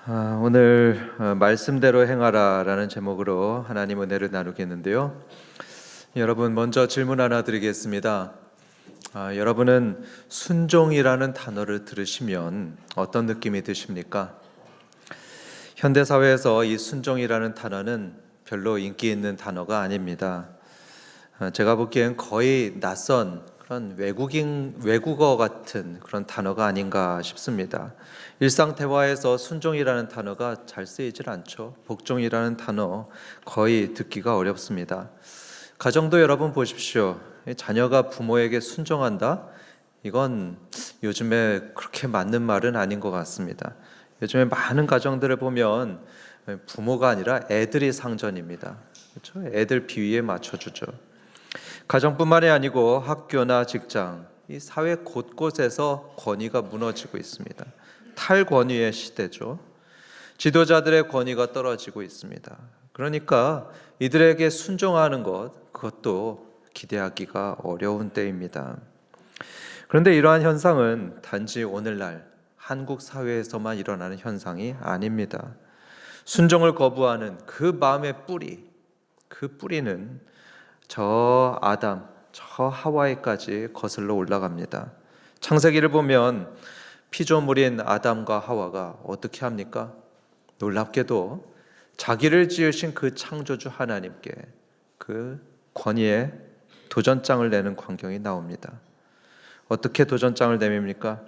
오늘 말씀대로 행하라라는 제목으로 하나님 은혜를 나누겠는데요. 여러분, 먼저 질문 하나 드리겠습니다. 여러분은 순종이라는 단어를 들으시면 어떤 느낌이 드십니까? 현대 사회에서 이 순종이라는 단어는 별로 인기 있는 단어가 아닙니다. 제가 보기엔 거의 낯선 그런 외국어 같은 그런 단어가 아닌가 싶습니다. 일상 대화에서 순종이라는 단어가 잘 쓰이질 않죠. 복종이라는 단어 거의 듣기가 어렵습니다. 가정도 여러분 보십시오. 자녀가 부모에게 순종한다? 이건 요즘에 그렇게 맞는 말은 아닌 것 같습니다. 요즘에 많은 가정들을 보면 부모가 아니라 애들이 상전입니다. 그렇죠? 애들 비위에 맞춰주죠. 가정뿐만이 아니고 학교나 직장, 이 사회 곳곳에서 권위가 무너지고 있습니다. 탈권위의 시대죠. 지도자들의 권위가 떨어지고 있습니다. 그러니까 이들에게 순종하는 것, 그것도 기대하기가 어려운 때입니다. 그런데 이러한 현상은 단지 오늘날 한국 사회에서만 일어나는 현상이 아닙니다. 순종을 거부하는 그 마음의 뿌리, 그 뿌리는 저 아담, 저 하와에까지 거슬러 올라갑니다. 창세기를 보면 피조물인 아담과 하와가 어떻게 합니까? 놀랍게도 자기를 지으신 그 창조주 하나님께 그 권위에 도전장을 내는 광경이 나옵니다. 어떻게 도전장을 내밉니까?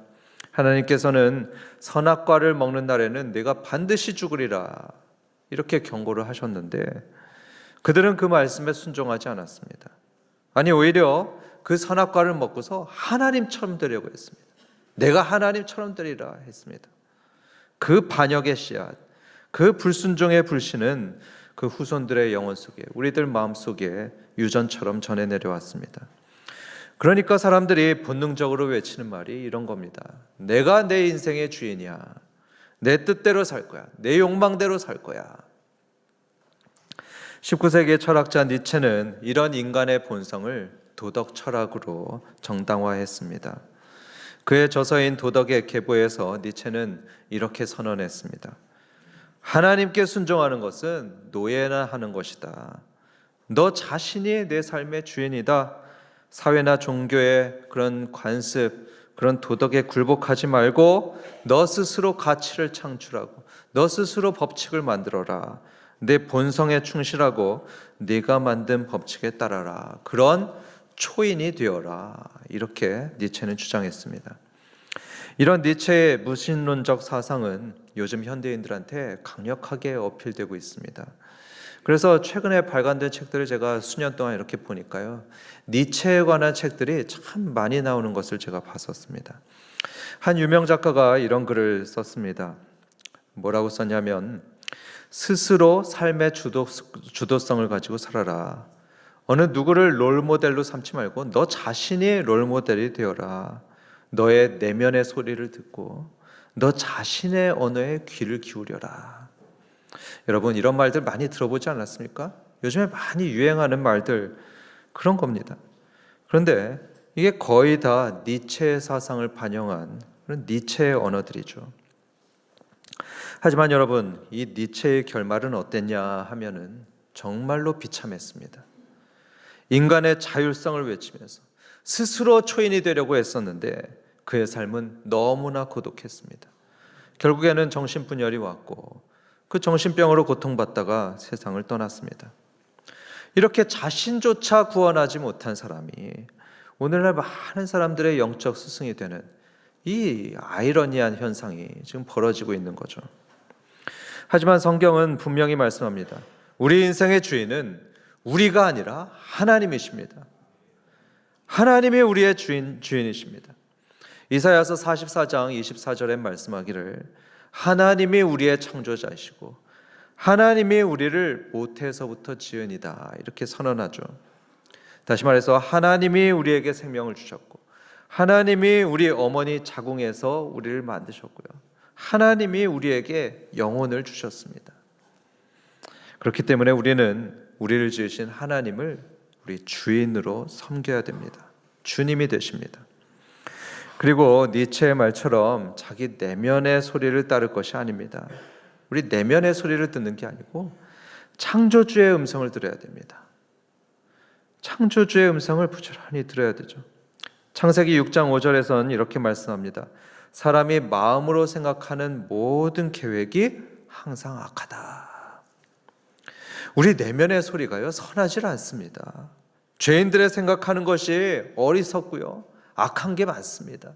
하나님께서는 선악과를 먹는 날에는 네가 반드시 죽으리라 이렇게 경고를 하셨는데 그들은 그 말씀에 순종하지 않았습니다. 아니, 오히려 그 선악과를 먹고서 하나님처럼 되려고 했습니다. 내가 하나님처럼 되리라 했습니다. 그 반역의 씨앗, 그 불순종의 불씨는 그 후손들의 영혼 속에, 우리들 마음 속에 유전처럼 전해 내려왔습니다. 그러니까 사람들이 본능적으로 외치는 말이 이런 겁니다. 내가 내 인생의 주인이야. 내 뜻대로 살 거야. 내 욕망대로 살 거야. 19세기의 철학자 니체는 이런 인간의 본성을 도덕 철학으로 정당화했습니다. 그의 저서인 도덕의 계보에서 니체는 이렇게 선언했습니다. 하나님께 순종하는 것은 노예나 하는 것이다. 너 자신이 내 삶의 주인이다. 사회나 종교의 그런 관습, 그런 도덕에 굴복하지 말고 너 스스로 가치를 창출하고 너 스스로 법칙을 만들어라. 내 본성에 충실하고 네가 만든 법칙에 따라라. 그런 초인이 되어라. 이렇게 니체는 주장했습니다. 이런 니체의 무신론적 사상은 요즘 현대인들한테 강력하게 어필되고 있습니다. 그래서 최근에 발간된 책들을 제가 수년 동안 이렇게 보니까요, 니체에 관한 책들이 참 많이 나오는 것을 제가 봤었습니다. 한 유명 작가가 이런 글을 썼습니다. 뭐라고 썼냐면 스스로 삶의 주도성을 가지고 살아라. 어느 누구를 롤모델로 삼지 말고 너 자신이 롤모델이 되어라. 너의 내면의 소리를 듣고 너 자신의 언어에 귀를 기울여라. 여러분, 이런 말들 많이 들어보지 않았습니까? 요즘에 많이 유행하는 말들 그런 겁니다. 그런데 이게 거의 다 니체의 사상을 반영한 그런 니체의 언어들이죠. 하지만 여러분, 이 니체의 결말은 어땠냐 하면은 정말로 비참했습니다. 인간의 자율성을 외치면서 스스로 초인이 되려고 했었는데 그의 삶은 너무나 고독했습니다. 결국에는 정신분열이 왔고 그 정신병으로 고통받다가 세상을 떠났습니다. 이렇게 자신조차 구원하지 못한 사람이 오늘날 많은 사람들의 영적 스승이 되는 이 아이러니한 현상이 지금 벌어지고 있는 거죠. 하지만 성경은 분명히 말씀합니다. 우리 인생의 주인은 우리가 아니라 하나님이십니다. 하나님이 우리의 주인이십니다. 이사야서 44장 24절에 말씀하기를 하나님이 우리의 창조자이시고 하나님이 우리를 모태에서부터 지으니다 이렇게 선언하죠. 다시 말해서 하나님이 우리에게 생명을 주셨고 하나님이 우리 어머니 자궁에서 우리를 만드셨고요. 하나님이 우리에게 영혼을 주셨습니다. 그렇기 때문에 우리는 우리를 지으신 하나님을 우리 주인으로 섬겨야 됩니다. 주님이 되십니다. 그리고 니체의 말처럼 자기 내면의 소리를 따를 것이 아닙니다. 우리 내면의 소리를 듣는 게 아니고 창조주의 음성을 들어야 됩니다. 창조주의 음성을 부지런히 들어야 되죠. 창세기 6장 5절에서는 이렇게 말씀합니다. 사람이 마음으로 생각하는 모든 계획이 항상 악하다. 우리 내면의 소리가요, 선하지 않습니다. 죄인들의 생각하는 것이 어리석고요, 악한 게 많습니다.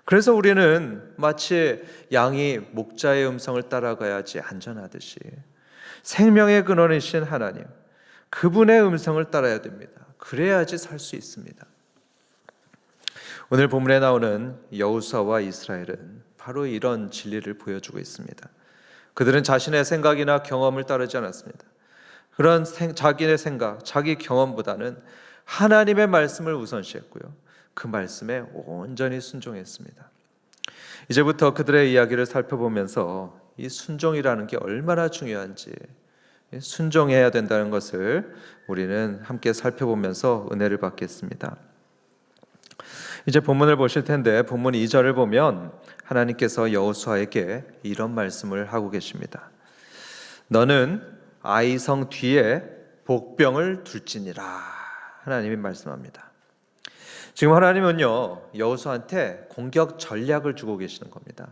그래서 우리는 마치 양이 목자의 음성을 따라가야지 안전하듯이 생명의 근원이신 하나님, 그분의 음성을 따라야 됩니다. 그래야지 살 수 있습니다. 오늘 본문에 나오는 여호수아와 이스라엘은 바로 이런 진리를 보여주고 있습니다. 그들은 자신의 생각이나 경험을 따르지 않았습니다. 그런 자기의 생각, 자기 경험보다는 하나님의 말씀을 우선시했고요, 그 말씀에 온전히 순종했습니다. 이제부터 그들의 이야기를 살펴보면서 이 순종이라는 게 얼마나 중요한지, 순종해야 된다는 것을 우리는 함께 살펴보면서 은혜를 받겠습니다. 이제 본문을 보실 텐데, 본문 2절을 보면 하나님께서 여호수아에게 이런 말씀을 하고 계십니다. 너는 아이성 뒤에 복병을 둘지니라. 하나님이 말씀합니다. 지금 하나님은요, 여호수아한테 공격 전략을 주고 계시는 겁니다.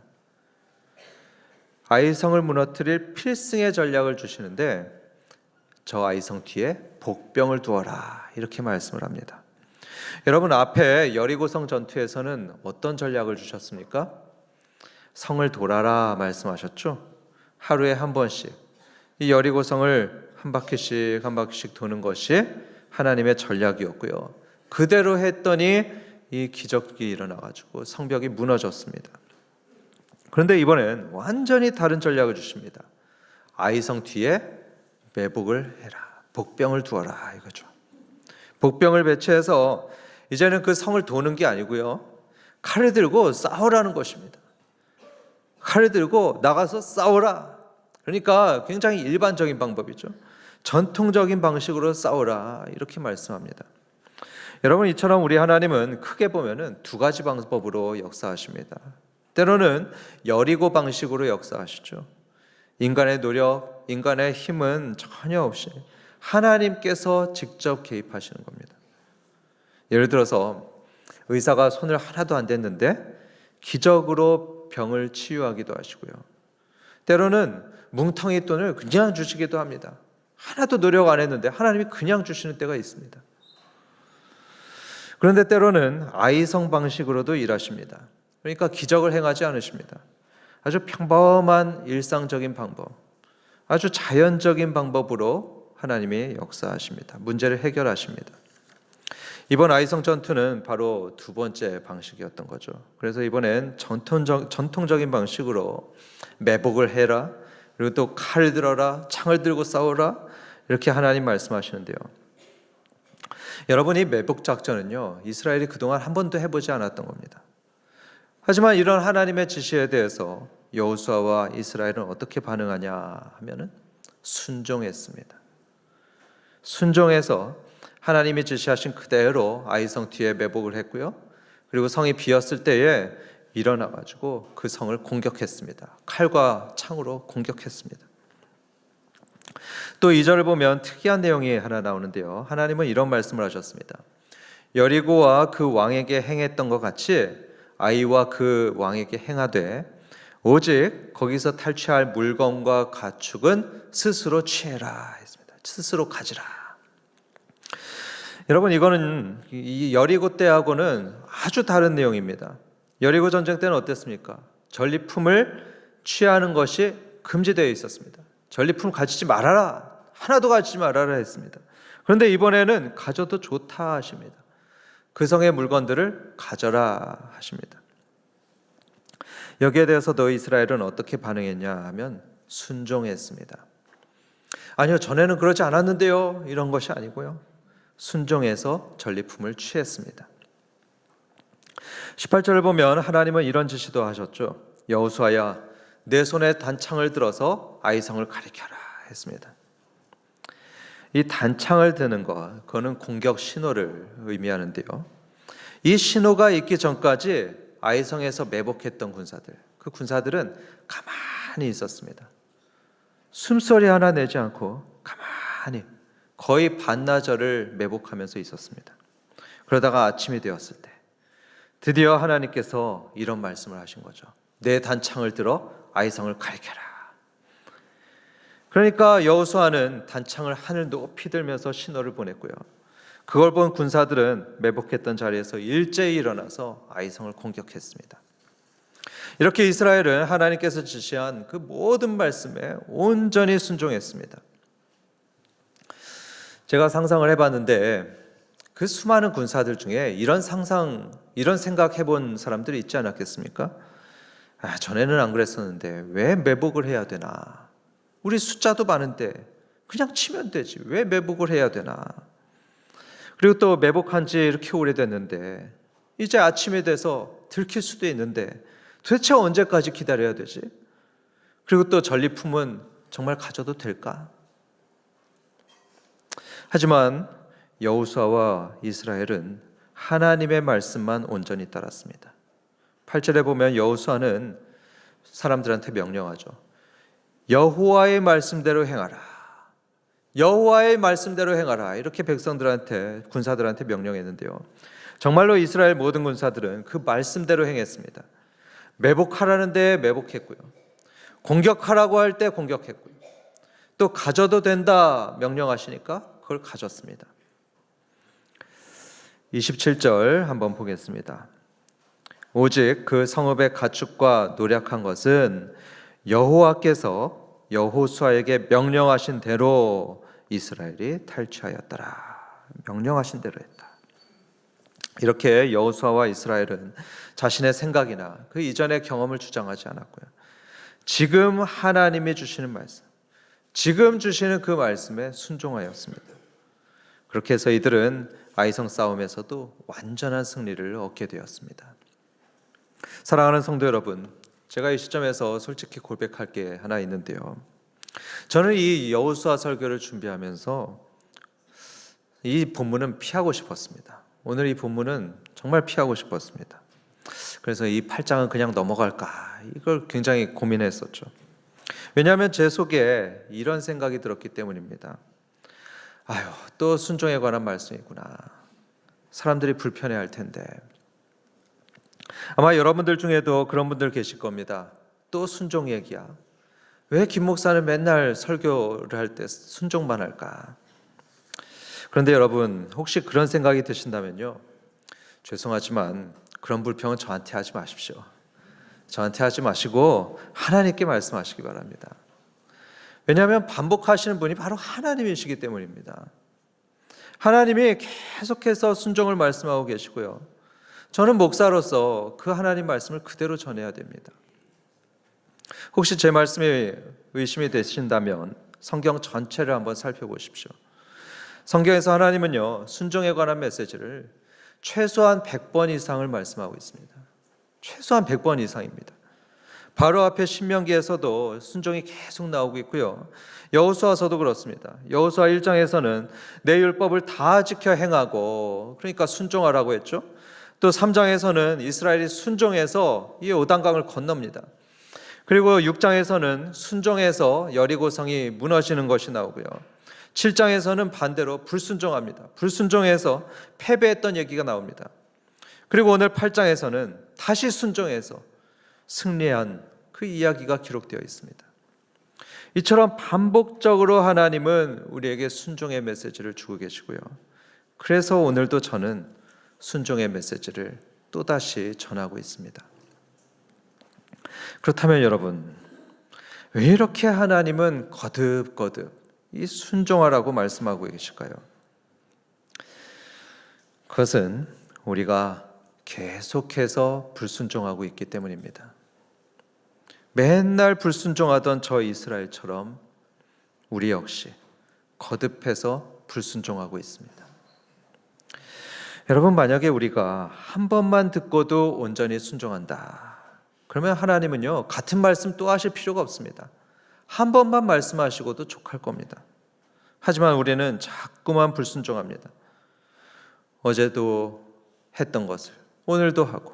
아이성을 무너뜨릴 필승의 전략을 주시는데, 저 아이성 뒤에 복병을 두어라, 이렇게 말씀을 합니다. 여러분, 앞에 여리고성 전투에서는 어떤 전략을 주셨습니까? 성을 돌아라 말씀하셨죠. 하루에 한 번씩 이 여리고성을 한 바퀴씩 도는 것이 하나님의 전략이었고요, 그대로 했더니 이 기적이 일어나가지고 성벽이 무너졌습니다. 그런데 이번엔 완전히 다른 전략을 주십니다. 아이성 뒤에 매복을 해라, 복병을 두어라, 이거죠. 복병을 배치해서 이제는 그 성을 도는 게 아니고요, 칼을 들고 싸우라는 것입니다. 칼을 들고 나가서 싸우라. 그러니까 굉장히 일반적인 방법이죠. 전통적인 방식으로 싸우라, 이렇게 말씀합니다. 여러분, 이처럼 우리 하나님은 크게 보면은 두 가지 방법으로 역사하십니다. 때로는 여리고 방식으로 역사하시죠. 인간의 노력, 인간의 힘은 전혀 없이 하나님께서 직접 개입하시는 겁니다. 예를 들어서 의사가 손을 하나도 안 댔는데 기적으로 병을 치유하기도 하시고요, 때로는 뭉텅이 돈을 그냥 주시기도 합니다. 하나도 노력 안 했는데 하나님이 그냥 주시는 때가 있습니다. 그런데 때로는 아이성 방식으로도 일하십니다. 그러니까 기적을 행하지 않으십니다. 아주 평범한 일상적인 방법, 아주 자연적인 방법으로 하나님이 역사하십니다. 문제를 해결하십니다. 이번 아이성 전투는 바로 두 번째 방식이었던 거죠. 그래서 이번엔 전통적인 방식으로 매복을 해라, 그리고 또 칼을 들어라, 창을 들고 싸우라, 이렇게 하나님 말씀하시는데요. 여러분, 이 매복 작전은요, 이스라엘이 그동안 한 번도 해보지 않았던 겁니다. 하지만 이런 하나님의 지시에 대해서 여호수아와 이스라엘은 어떻게 반응하냐 하면은 순종했습니다. 순종해서 하나님이 지시하신 그대로 아이성 뒤에 매복을 했고요, 그리고 성이 비었을 때에 일어나 가지고 그 성을 공격했습니다. 칼과 창으로 공격했습니다. 또 2절을 보면 특이한 내용이 하나 나오는데요, 하나님은 이런 말씀을 하셨습니다. 여리고와 그 왕에게 행했던 것 같이 아이와 그 왕에게 행하되 오직 거기서 탈취할 물건과 가축은 스스로 취해라 했습니다. 스스로 가지라. 여러분, 이거는 이 여리고 때하고는 아주 다른 내용입니다. 여리고 전쟁 때는 어땠습니까? 전리품을 취하는 것이 금지되어 있었습니다. 전리품을 가지지 말아라, 하나도 가지지 말아라 했습니다. 그런데 이번에는 가져도 좋다 하십니다. 그 성의 물건들을 가져라 하십니다. 여기에 대해서도 이스라엘은 어떻게 반응했냐 하면 순종했습니다. 아니요, 전에는 그러지 않았는데요, 이런 것이 아니고요, 순종해서 전리품을 취했습니다. 18절을 보면 하나님은 이런 지시도 하셨죠. 여호수아야, 내 손에 단창을 들어서 아이성을 가리켜라 했습니다. 이 단창을 드는 것, 그거는 공격 신호를 의미하는데요, 이 신호가 있기 전까지 아이성에서 매복했던 군사들, 그 군사들은 가만히 있었습니다. 숨소리 하나 내지 않고 가만히 거의 반나절을 매복하면서 있었습니다. 그러다가 아침이 되었을 때 드디어 하나님께서 이런 말씀을 하신 거죠. 내 단창을 들어 아이성을 가리켜라. 그러니까 여호수아는 단창을 하늘 높이 들면서 신호를 보냈고요. 그걸 본 군사들은 매복했던 자리에서 일제히 일어나서 아이성을 공격했습니다. 이렇게 이스라엘은 하나님께서 지시한 그 모든 말씀에 온전히 순종했습니다. 제가 상상을 해봤는데 그 수많은 군사들 중에 이런 생각 해본 사람들이 있지 않았겠습니까? 전에는 안 그랬었는데 왜 매복을 해야 되나? 우리 숫자도 많은데 그냥 치면 되지. 왜 매복을 해야 되나? 그리고 또 매복한 지 이렇게 오래됐는데 이제 아침이 돼서 들킬 수도 있는데 도대체 언제까지 기다려야 되지? 그리고 또 전리품은 정말 가져도 될까? 하지만 여호수아와 이스라엘은 하나님의 말씀만 온전히 따랐습니다. 8절에 보면 여호수아는 사람들한테 명령하죠. 여호와의 말씀대로 행하라. 여호와의 말씀대로 행하라. 이렇게 백성들한테, 군사들한테 명령했는데요. 정말로 이스라엘 모든 군사들은 그 말씀대로 행했습니다. 매복하라는 데 매복했고요. 공격하라고 할 때 공격했고요. 또 가져도 된다 명령하시니까 그걸 가졌습니다. 27절 한번 보겠습니다. 오직 그 성읍의 가축과 노력한 것은 여호와께서 여호수아에게 명령하신 대로 이스라엘이 탈취하였더라. 명령하신 대로 했다. 이렇게 여호수아와 이스라엘은 자신의 생각이나 그 이전의 경험을 주장하지 않았고요. 지금 하나님이 주시는 말씀, 지금 주시는 그 말씀에 순종하였습니다. 그렇게 해서 이들은 아이성 싸움에서도 완전한 승리를 얻게 되었습니다. 사랑하는 성도 여러분, 제가 이 시점에서 솔직히 고백할 게 하나 있는데요. 저는 이 여호수아 설교를 준비하면서 이 본문은 피하고 싶었습니다. 오늘 이 본문은 정말 피하고 싶었습니다. 그래서 이 8장은 그냥 넘어갈까 이걸 굉장히 고민했었죠. 왜냐하면 제 속에 이런 생각이 들었기 때문입니다. 또 순종에 관한 말씀이구나. 사람들이 불편해할 텐데. 아마 여러분들 중에도 그런 분들 계실 겁니다. 또 순종 얘기야. 왜 김 목사는 맨날 설교를 할 때 순종만 할까? 그런데 여러분, 혹시 그런 생각이 드신다면요, 죄송하지만 그런 불평은 저한테 하지 마십시오. 저한테 하지 마시고 하나님께 말씀하시기 바랍니다. 왜냐하면 반복하시는 분이 바로 하나님이시기 때문입니다. 하나님이 계속해서 순종을 말씀하고 계시고요. 저는 목사로서 그 하나님 말씀을 그대로 전해야 됩니다. 혹시 제 말씀에 의심이 되신다면 성경 전체를 한번 살펴보십시오. 성경에서 하나님은요, 순종에 관한 메시지를 최소한 100번 이상을 말씀하고 있습니다. 최소한 100번 이상입니다. 바로 앞에 신명기에서도 순종이 계속 나오고 있고요. 여호수아서도 그렇습니다. 여호수아 1장에서는 내 율법을 다 지켜 행하고, 그러니까 순종하라고 했죠. 또 3장에서는 이스라엘이 순종해서 이 요단강을 건넙니다. 그리고 6장에서는 순종해서 여리고성이 무너지는 것이 나오고요. 7장에서는 반대로 불순종합니다. 불순종해서 패배했던 얘기가 나옵니다. 그리고 오늘 8장에서는 다시 순종해서 승리한 그 이야기가 기록되어 있습니다. 이처럼 반복적으로 하나님은 우리에게 순종의 메시지를 주고 계시고요. 그래서 오늘도 저는 순종의 메시지를 또다시 전하고 있습니다. 그렇다면 여러분, 왜 이렇게 하나님은 거듭거듭 이 순종하라고 말씀하고 계실까요? 그것은 우리가 계속해서 불순종하고 있기 때문입니다. 맨날 불순종하던 저 이스라엘처럼 우리 역시 거듭해서 불순종하고 있습니다. 여러분, 만약에 우리가 한 번만 듣고도 온전히 순종한다, 그러면 하나님은요, 같은 말씀 또 하실 필요가 없습니다. 한 번만 말씀하시고도 족할 겁니다. 하지만 우리는 자꾸만 불순종합니다. 어제도 했던 것을 오늘도 하고,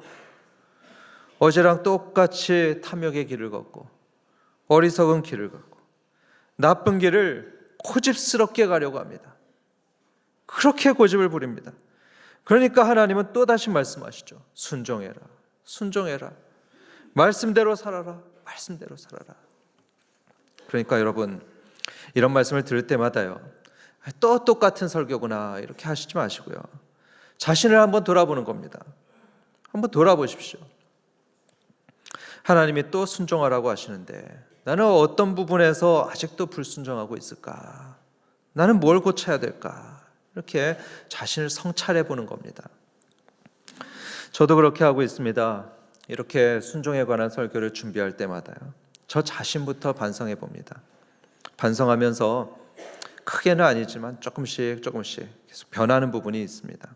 어제랑 똑같이 탐욕의 길을 걷고 어리석은 길을 걷고 나쁜 길을 고집스럽게 가려고 합니다. 그렇게 고집을 부립니다. 그러니까 하나님은 또다시 말씀하시죠. 순종해라. 순종해라. 말씀대로 살아라. 말씀대로 살아라. 그러니까 여러분, 이런 말씀을 들을 때마다요, 또 똑같은 설교구나 이렇게 하시지 마시고요, 자신을 한번 돌아보는 겁니다. 한번 돌아보십시오. 하나님이 또 순종하라고 하시는데 나는 어떤 부분에서 아직도 불순종하고 있을까? 나는 뭘 고쳐야 될까? 이렇게 자신을 성찰해 보는 겁니다. 저도 그렇게 하고 있습니다. 이렇게 순종에 관한 설교를 준비할 때마다요, 저 자신부터 반성해 봅니다. 반성하면서 크게는 아니지만 조금씩 계속 변하는 부분이 있습니다.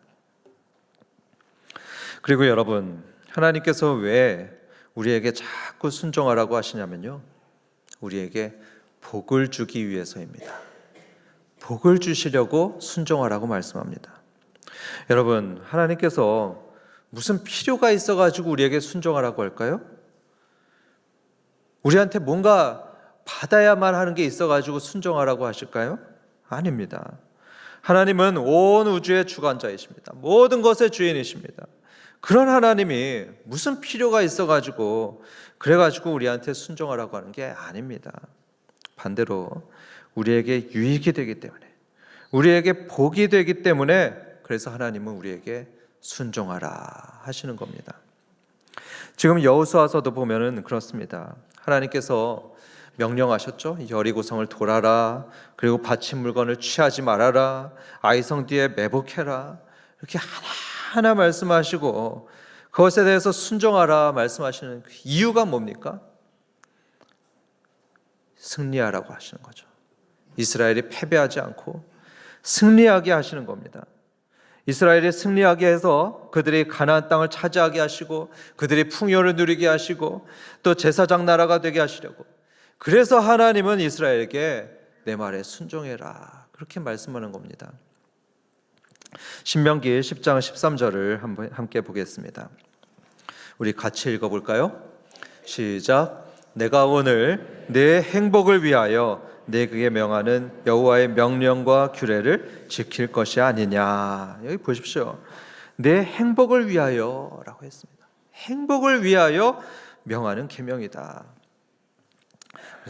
그리고 여러분, 하나님께서 왜 우리에게 자꾸 순종하라고 하시냐면요, 우리에게 복을 주기 위해서입니다. 복을 주시려고 순종하라고 말씀합니다. 여러분, 하나님께서 무슨 필요가 있어가지고 우리에게 순종하라고 할까요? 우리한테 뭔가 받아야만 하는 게 있어가지고 순종하라고 하실까요? 아닙니다. 하나님은 온 우주의 주관자이십니다. 모든 것의 주인이십니다. 그런 하나님이 무슨 필요가 있어가지고 그래가지고 우리한테 순종하라고 하는 게 아닙니다. 반대로 우리에게 유익이 되기 때문에, 우리에게 복이 되기 때문에, 그래서 하나님은 우리에게 순종하라 하시는 겁니다. 지금 여호수아서도 보면은 그렇습니다. 하나님께서 명령하셨죠. 여리고성을 돌아라. 그리고 바친 물건을 취하지 말아라. 아이성 뒤에 매복해라. 이렇게 하나하나 말씀하시고 그것에 대해서 순종하라 말씀하시는 그 이유가 뭡니까? 승리하라고 하시는 거죠. 이스라엘이 패배하지 않고 승리하게 하시는 겁니다. 이스라엘이 승리하게 해서 그들이 가나안 땅을 차지하게 하시고 그들이 풍요를 누리게 하시고 또 제사장 나라가 되게 하시려고, 그래서 하나님은 이스라엘에게 내 말에 순종해라 그렇게 말씀하는 겁니다. 신명기 10장 13절을 한번 함께 보겠습니다. 우리 같이 읽어볼까요? 시작. 내가 오늘 내 행복을 위하여 내게 명하는 여호와의 명령과 규례를 지킬 것이 아니냐. 여기 보십시오. 내 행복을 위하여라고 했습니다. 행복을 위하여 명하는 계명이다.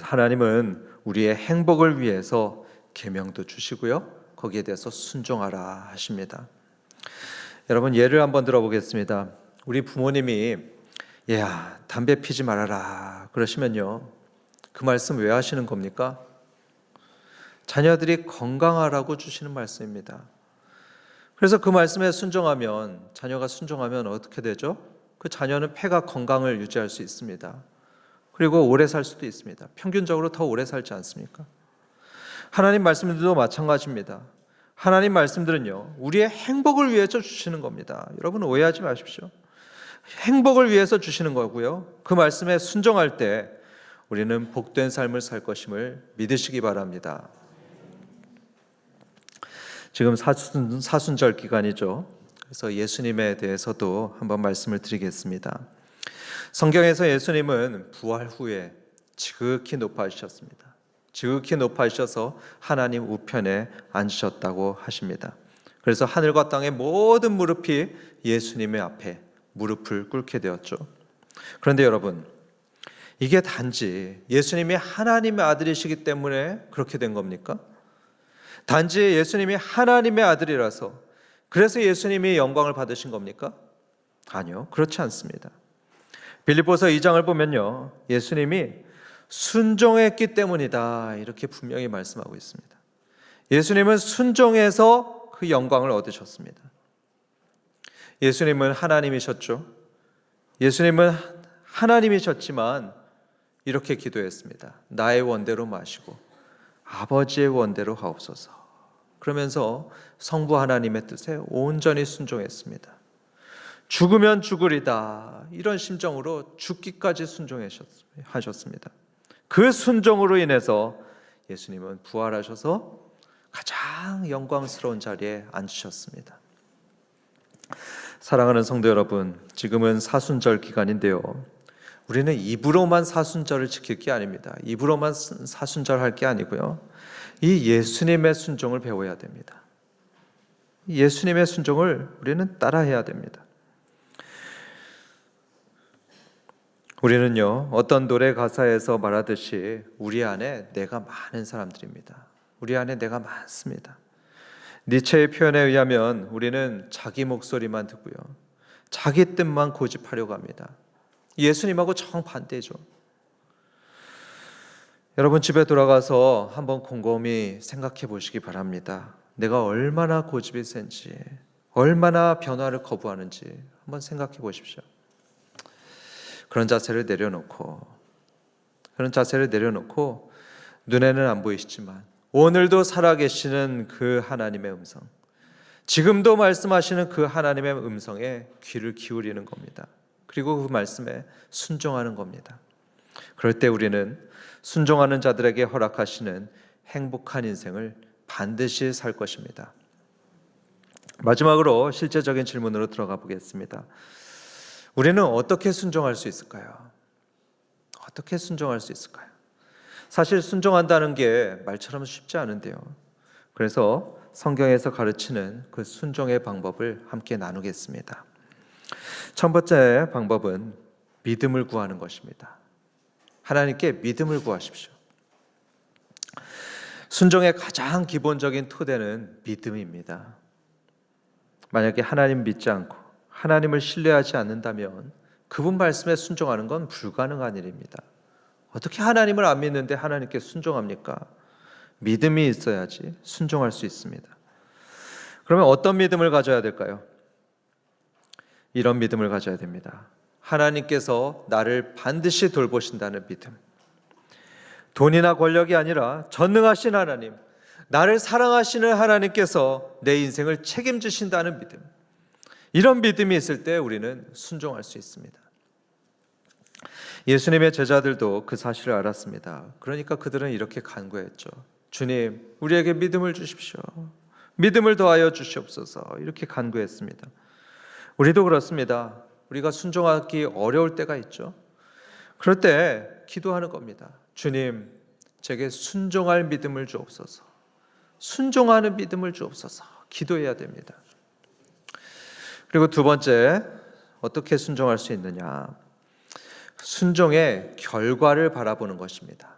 하나님은 우리의 행복을 위해서 계명도 주시고요, 거기에 대해서 순종하라 하십니다. 여러분, 예를 한번 들어보겠습니다. 우리 부모님이 야, 담배 피지 말아라 그러시면요, 그 말씀 왜 하시는 겁니까? 자녀들이 건강하라고 주시는 말씀입니다. 그래서 그 말씀에 순종하면, 자녀가 순종하면 어떻게 되죠? 그 자녀는 폐가 건강을 유지할 수 있습니다. 그리고 오래 살 수도 있습니다. 평균적으로 더 오래 살지 않습니까? 하나님 말씀들도 마찬가지입니다. 하나님 말씀들은요, 우리의 행복을 위해서 주시는 겁니다. 여러분, 오해하지 마십시오. 행복을 위해서 주시는 거고요, 그 말씀에 순종할 때 우리는 복된 삶을 살 것임을 믿으시기 바랍니다. 지금 사순절 기간이죠. 그래서 예수님에 대해서도 한번 말씀을 드리겠습니다. 성경에서 예수님은 부활 후에 지극히 높아지셨습니다. 지극히 높아지셔서 하나님 우편에 앉으셨다고 하십니다. 그래서 하늘과 땅의 모든 무릎이 예수님의 앞에 무릎을 꿇게 되었죠. 그런데 여러분, 이게 단지 예수님이 하나님의 아들이시기 때문에 그렇게 된 겁니까? 단지 예수님이 하나님의 아들이라서 그래서 예수님이 영광을 받으신 겁니까? 아니요, 그렇지 않습니다. 빌립보서 2장을 보면요, 예수님이 순종했기 때문이다 이렇게 분명히 말씀하고 있습니다. 예수님은 순종해서 그 영광을 얻으셨습니다. 예수님은 하나님이셨죠. 예수님은 하나님이셨지만 이렇게 기도했습니다. 나의 원대로 마시고 아버지의 원대로 하옵소서. 그러면서 성부 하나님의 뜻에 온전히 순종했습니다. 죽으면 죽으리다 이런 심정으로 죽기까지 순종하셨습니다. 그 순종으로 인해서 예수님은 부활하셔서 가장 영광스러운 자리에 앉으셨습니다. 사랑하는 성도 여러분, 지금은 사순절 기간인데요, 우리는 입으로만 사순절을 지킬 게 아닙니다. 입으로만 사순절할 게 아니고요. 이 예수님의 순종을 배워야 됩니다. 예수님의 순종을 우리는 따라해야 됩니다. 우리는요, 어떤 노래 가사에서 말하듯이 우리 안에 내가 많은 사람들입니다. 우리 안에 내가 많습니다. 니체의 표현에 의하면 우리는 자기 목소리만 듣고요, 자기 뜻만 고집하려고 합니다. 예수님하고 정반대죠. 여러분, 집에 돌아가서 한번 곰곰이 생각해 보시기 바랍니다. 내가 얼마나 고집이 센지, 얼마나 변화를 거부하는지 한번 생각해 보십시오. 그런 자세를 내려놓고 눈에는 안 보이시지만 오늘도 살아계시는 그 하나님의 음성, 지금도 말씀하시는 그 하나님의 음성에 귀를 기울이는 겁니다. 그리고 그 말씀에 순종하는 겁니다. 그럴 때 우리는 순종하는 자들에게 허락하시는 행복한 인생을 반드시 살 것입니다. 마지막으로 실제적인 질문으로 들어가 보겠습니다. 우리는 어떻게 순종할 수 있을까요? 어떻게 순종할 수 있을까요? 사실 순종한다는 게 말처럼 쉽지 않은데요. 그래서 성경에서 가르치는 그 순종의 방법을 함께 나누겠습니다. 첫 번째 방법은 믿음을 구하는 것입니다. 하나님께 믿음을 구하십시오. 순종의 가장 기본적인 토대는 믿음입니다. 만약에 하나님 믿지 않고 하나님을 신뢰하지 않는다면 그분 말씀에 순종하는 건 불가능한 일입니다. 어떻게 하나님을 안 믿는데 하나님께 순종합니까? 믿음이 있어야지 순종할 수 있습니다. 그러면 어떤 믿음을 가져야 될까요? 이런 믿음을 가져야 됩니다. 하나님께서 나를 반드시 돌보신다는 믿음. 돈이나 권력이 아니라 전능하신 하나님, 나를 사랑하시는 하나님께서 내 인생을 책임지신다는 믿음. 이런 믿음이 있을 때 우리는 순종할 수 있습니다. 예수님의 제자들도 그 사실을 알았습니다. 그러니까 그들은 이렇게 간구했죠. 주님, 우리에게 믿음을 주십시오. 믿음을 더하여 주시옵소서. 이렇게 간구했습니다. 우리도 그렇습니다. 우리가 순종하기 어려울 때가 있죠. 그럴 때 기도하는 겁니다. 주님, 제게 순종할 믿음을 주옵소서. 순종하는 믿음을 주옵소서. 기도해야 됩니다. 그리고 두 번째, 어떻게 순종할 수 있느냐? 순종의 결과를 바라보는 것입니다.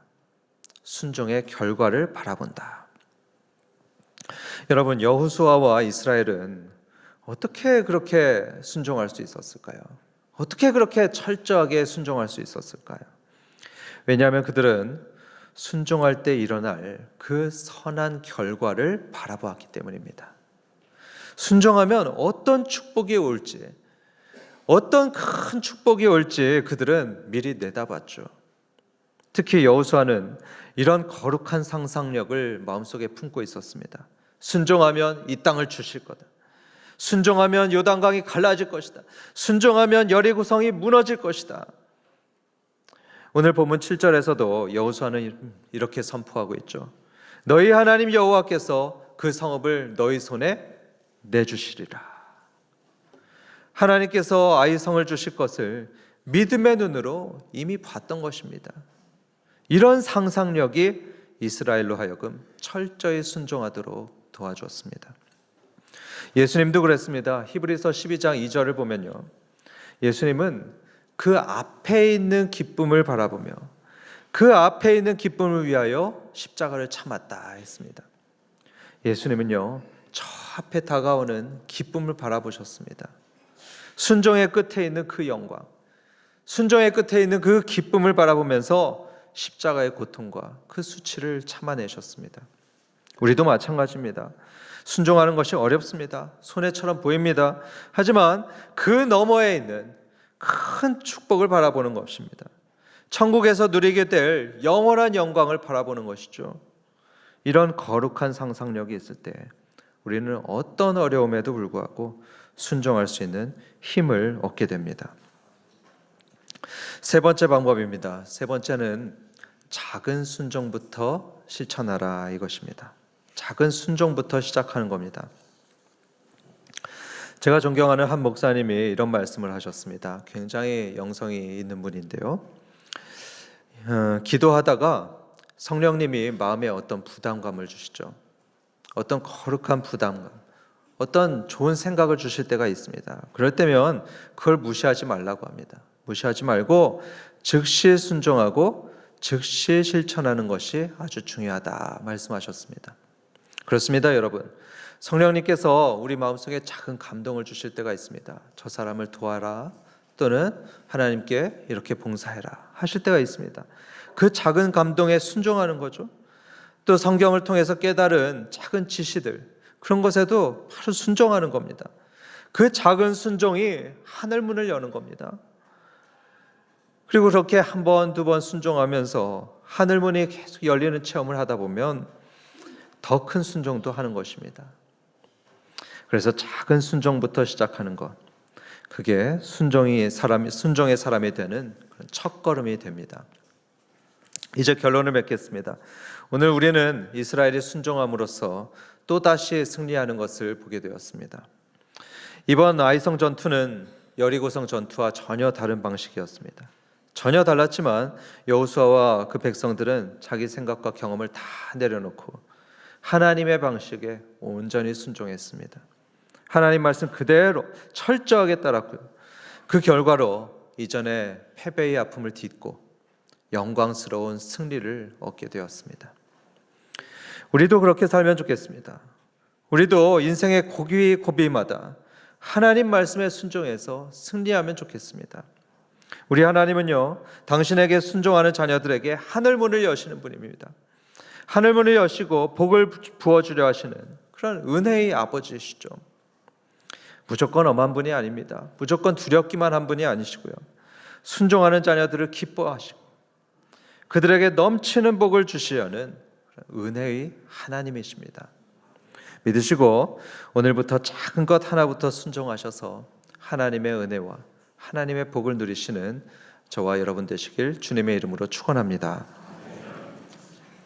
순종의 결과를 바라본다. 여러분, 여호수아와 이스라엘은 어떻게 그렇게 순종할 수 있었을까요? 어떻게 그렇게 철저하게 순종할 수 있었을까요? 왜냐하면 그들은 순종할 때 일어날 그 선한 결과를 바라보았기 때문입니다. 순종하면 어떤 축복이 올지, 어떤 큰 축복이 올지 그들은 미리 내다봤죠. 특히 여호수아는 이런 거룩한 상상력을 마음속에 품고 있었습니다. 순종하면 이 땅을 주실 거다. 순종하면 요단강이 갈라질 것이다. 순종하면 여리고성이 무너질 것이다. 오늘 본문 7절에서도 여호수아는 이렇게 선포하고 있죠. 너희 하나님 여호와께서 그 성읍을 너희 손에 내주시리라. 하나님께서 아이성을 주실 것을 믿음의 눈으로 이미 봤던 것입니다. 이런 상상력이 이스라엘로 하여금 철저히 순종하도록 도와주었습니다. 예수님도 그랬습니다. 히브리서 12장 2절을 보면요, 예수님은 그 앞에 있는 기쁨을 바라보며 그 앞에 있는 기쁨을 위하여 십자가를 참았다 했습니다. 예수님은요, 저 앞에 다가오는 기쁨을 바라보셨습니다. 순종의 끝에 있는 그 영광, 순종의 끝에 있는 그 기쁨을 바라보면서 십자가의 고통과 그 수치를 참아내셨습니다. 우리도 마찬가지입니다. 순종하는 것이 어렵습니다. 손해처럼 보입니다. 하지만 그 너머에 있는 큰 축복을 바라보는 것입니다. 천국에서 누리게 될 영원한 영광을 바라보는 것이죠. 이런 거룩한 상상력이 있을 때 우리는 어떤 어려움에도 불구하고 순종할 수 있는 힘을 얻게 됩니다. 세 번째 방법입니다. 세 번째는 작은 순종부터 실천하라 이것입니다. 작은 순종부터 시작하는 겁니다. 제가 존경하는 한 목사님이 이런 말씀을 하셨습니다. 굉장히 영성이 있는 분인데요. 기도하다가 성령님이 마음에 어떤 부담감을 주시죠. 어떤 거룩한 부담감, 어떤 좋은 생각을 주실 때가 있습니다. 그럴 때면 그걸 무시하지 말라고 합니다. 무시하지 말고 즉시 순종하고 즉시 실천하는 것이 아주 중요하다 말씀하셨습니다. 그렇습니다, 여러분. 성령님께서 우리 마음속에 작은 감동을 주실 때가 있습니다. 저 사람을 도와라, 또는 하나님께 이렇게 봉사해라 하실 때가 있습니다. 그 작은 감동에 순종하는 거죠. 또 성경을 통해서 깨달은 작은 지시들, 그런 것에도 바로 순종하는 겁니다. 그 작은 순종이 하늘문을 여는 겁니다. 그리고 그렇게 한 번, 두 번 순종하면서 하늘문이 계속 열리는 체험을 하다 보면 더 큰 순종도 하는 것입니다. 그래서 작은 순종부터 시작하는 것, 그게 순종의 사람이 되는 그런 첫걸음이 됩니다. 이제 결론을 맺겠습니다. 오늘 우리는 이스라엘이 순종함으로써 또다시 승리하는 것을 보게 되었습니다. 이번 아이성 전투는 여리고성 전투와 전혀 다른 방식이었습니다. 전혀 달랐지만 여호수아와 그 백성들은 자기 생각과 경험을 다 내려놓고 하나님의 방식에 온전히 순종했습니다. 하나님 말씀 그대로 철저하게 따랐고요. 그 결과로 이전에 패배의 아픔을 딛고 영광스러운 승리를 얻게 되었습니다. 우리도 그렇게 살면 좋겠습니다. 우리도 인생의 고비고비마다 하나님 말씀에 순종해서 승리하면 좋겠습니다. 우리 하나님은요, 당신에게 순종하는 자녀들에게 하늘문을 여시는 분입니다. 하늘문을 여시고 복을 부어주려 하시는 그런 은혜의 아버지시죠. 무조건 엄한 분이 아닙니다. 무조건 두렵기만 한 분이 아니시고요. 순종하는 자녀들을 기뻐하시고 그들에게 넘치는 복을 주시려는 은혜의 하나님이십니다. 믿으시고 오늘부터 작은 것 하나부터 순종하셔서 하나님의 은혜와 하나님의 복을 누리시는 저와 여러분 되시길 주님의 이름으로 축원합니다.